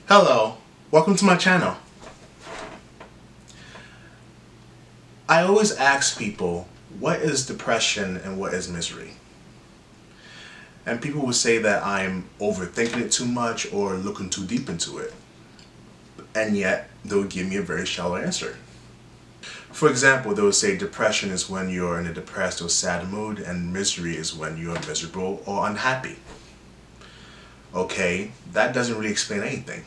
Hello, welcome to my channel. I always ask people, what is depression and what is misery? And people will say that I'm overthinking it too much or looking too deep into it. And yet, they will give me a very shallow answer. For example, they will say depression is when you're in a depressed or sad mood, and misery is when you're miserable or unhappy. Okay, that doesn't really explain anything.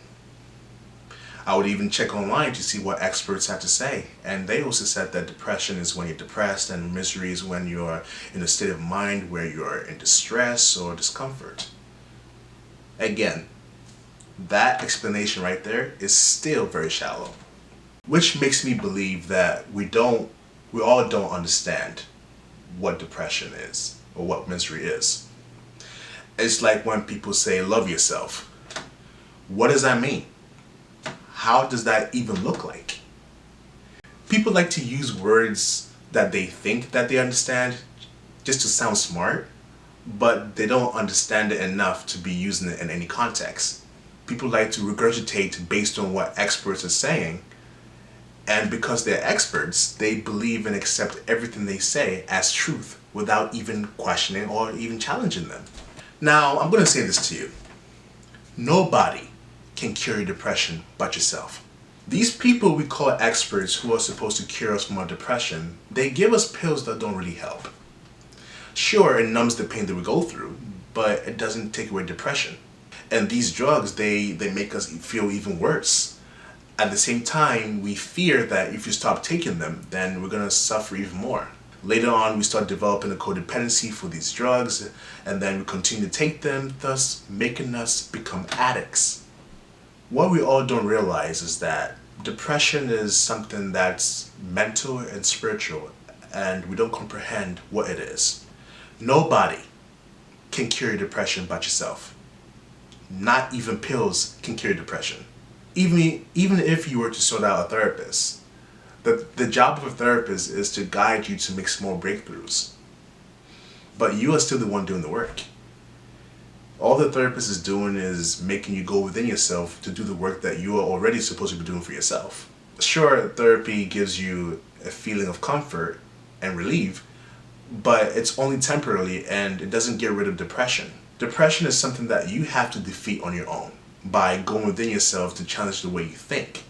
I would even check online to see what experts had to say, and they also said that depression is when you're depressed and misery is when you're in a state of mind where you're in distress or discomfort. Again, that explanation right there is still very shallow, which makes me believe that we all don't understand what depression is or what misery is. It's like when people say love yourself. What does that mean? How does that even look like? People like to use words that they think that they understand just to sound smart, but they don't understand it enough to be using it in any context. People like to regurgitate based on what experts are saying, and because they're experts, they believe and accept everything they say as truth without even questioning or even challenging them. Now, I'm going to say this to you. Nobody can cure your depression but yourself. These people we call experts who are supposed to cure us from our depression, they give us pills that don't really help. Sure, it numbs the pain that we go through, but it doesn't take away depression. And these drugs, they make us feel even worse. At the same time, we fear that if you stop taking them, then we're going to suffer even more. Later on, we start developing a codependency for these drugs, and then we continue to take them, thus making us become addicts. What we all don't realize is that depression is something that's mental and spiritual, and we don't comprehend what it is. Nobody can cure your depression but yourself. Not even pills can cure depression. Even if you were to sort out a therapist, the job of a therapist is to guide you to make small breakthroughs. But you are still the one doing the work. All the therapist is doing is making you go within yourself to do the work that you are already supposed to be doing for yourself. Sure, therapy gives you a feeling of comfort and relief, but it's only temporarily and it doesn't get rid of depression. Depression is something that you have to defeat on your own by going within yourself to challenge the way you think.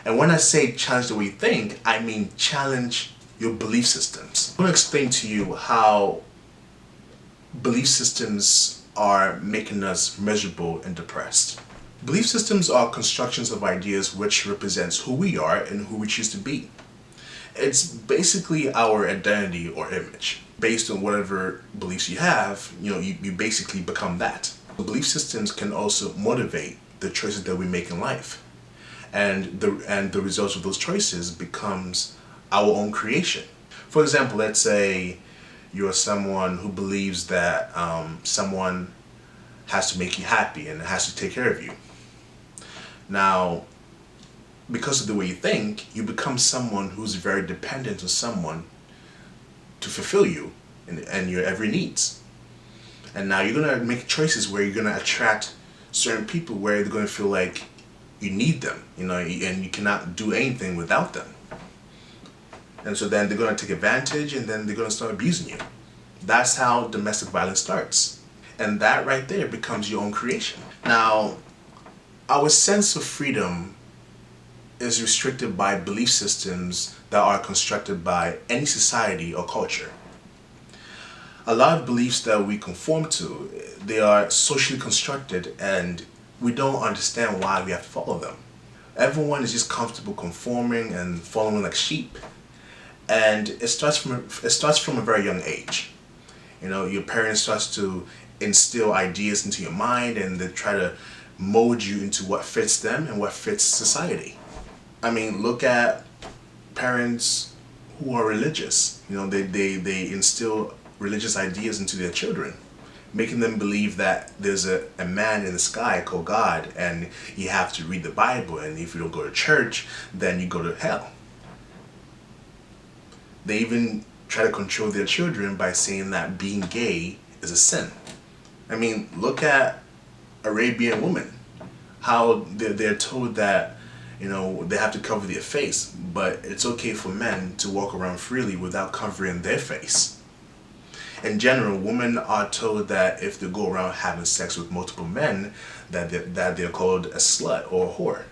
And when I say challenge the way you think, I mean challenge your belief systems. I'm going to explain to you how belief systems are making us miserable and depressed. Belief systems are constructions of ideas which represents who we are and who we choose to be. It's basically our identity or image. Based on whatever beliefs you have, you basically become that. Belief systems can also motivate the choices that we make in life. And the results of those choices becomes our own creation. For example, let's say you're someone who believes that someone has to make you happy and has to take care of you. Now, because of the way you think, you become someone who's very dependent on someone to fulfill you and your every needs. And now you're going to make choices where you're going to attract certain people where they're going to feel like you need them, and you cannot do anything without them. And so then they're going to take advantage, and then they're going to start abusing you. That's how domestic violence starts. And that right there becomes your own creation. Now, our sense of freedom is restricted by belief systems that are constructed by any society or culture. A lot of beliefs that we conform to, they are socially constructed, and we don't understand why we have to follow them. Everyone is just comfortable conforming and following like sheep. And it starts from a very young age. Your parents start to instill ideas into your mind, and they try to mold you into what fits them and what fits society. I mean, look at parents who are religious. They instill religious ideas into their children, making them believe that there's a man in the sky called God, and you have to read the Bible, and if you don't go to church, then you go to hell. They even try to control their children by saying that being gay is a sin. I mean, look at Arabian women. how they're told that, you know, they have to cover their face, but it's okay for men to walk around freely without covering their face. In general, women are told that if they go around having sex with multiple men, that they're called a slut or a whore.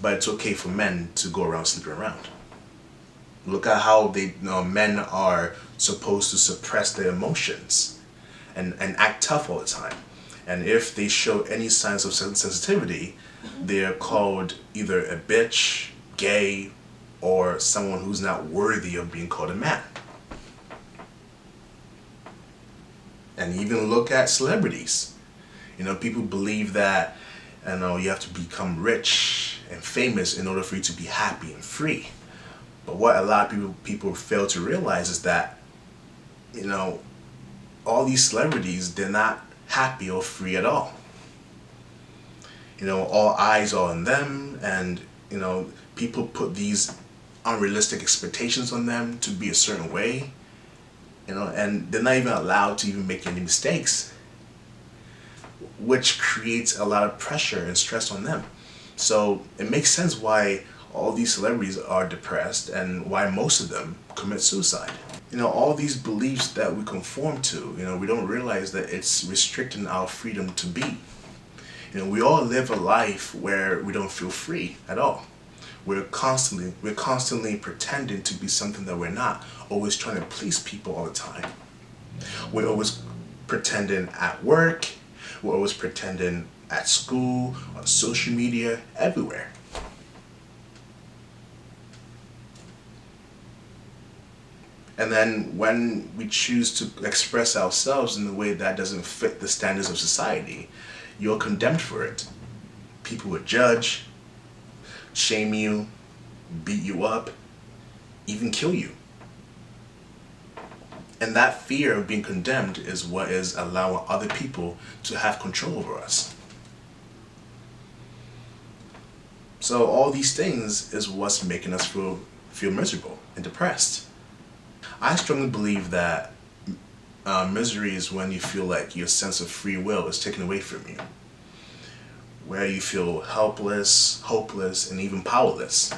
But it's okay for men to go around sleeping around. Look at how men are supposed to suppress their emotions and act tough all the time. And if they show any signs of sensitivity, they're called either a bitch, gay, or someone who's not worthy of being called a man. And even look at celebrities. You know, people believe that, you know, you have to become rich and famous in order for you to be happy and free. But what a lot of people fail to realize is that, you know, all these celebrities, they're not happy or free at all. You know, all eyes are on them, and, you know, people put these unrealistic expectations on them to be a certain way, you know, and they're not even allowed to even make any mistakes, which creates a lot of pressure and stress on them. So it makes sense why all these celebrities are depressed and why most of them commit suicide. You know, all these beliefs that we conform to, you know, we don't realize that it's restricting our freedom to be. You know, we all live a life where we don't feel free at all. We're constantly pretending to be something that we're not, always trying to please people all the time. We're always pretending at work, we're always pretending at school, on social media, everywhere. And then when we choose to express ourselves in a way that doesn't fit the standards of society, you're condemned for it. People would judge, shame you, beat you up, even kill you. And that fear of being condemned is what is allowing other people to have control over us. So all these things is what's making us feel miserable and depressed. I strongly believe that misery is when you feel like your sense of free will is taken away from you, where you feel helpless, hopeless, and even powerless.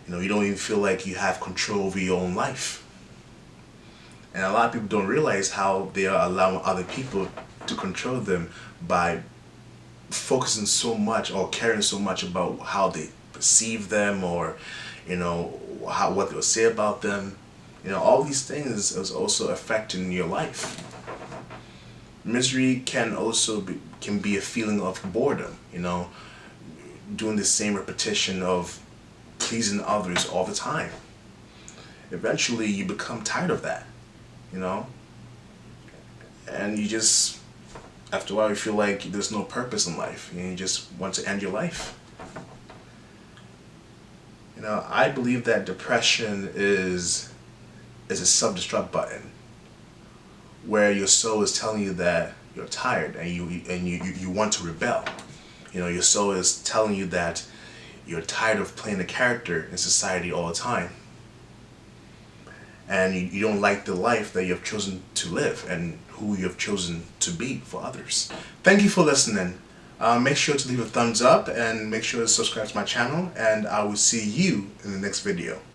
You know, you don't even feel like you have control over your own life. And a lot of people don't realize how they are allowing other people to control them by focusing so much or caring so much about how they perceive them, or, you know, what they'll say about them. You know, all these things is also affecting your life. Misery can also be a feeling of boredom, you know, doing the same repetition of pleasing others all the time. Eventually you become tired of that, you know, and you just, after a while, you feel like there's no purpose in life and you just want to end your life. You know, I believe that depression is a self-destruct button where your soul is telling you that you're tired and you want to rebel. You know, your soul is telling you that you're tired of playing a character in society all the time, and you don't like the life that you have chosen to live and who you have chosen to be for others. Thank you for listening. Make sure to leave a thumbs up and make sure to subscribe to my channel, and I will see you in the next video.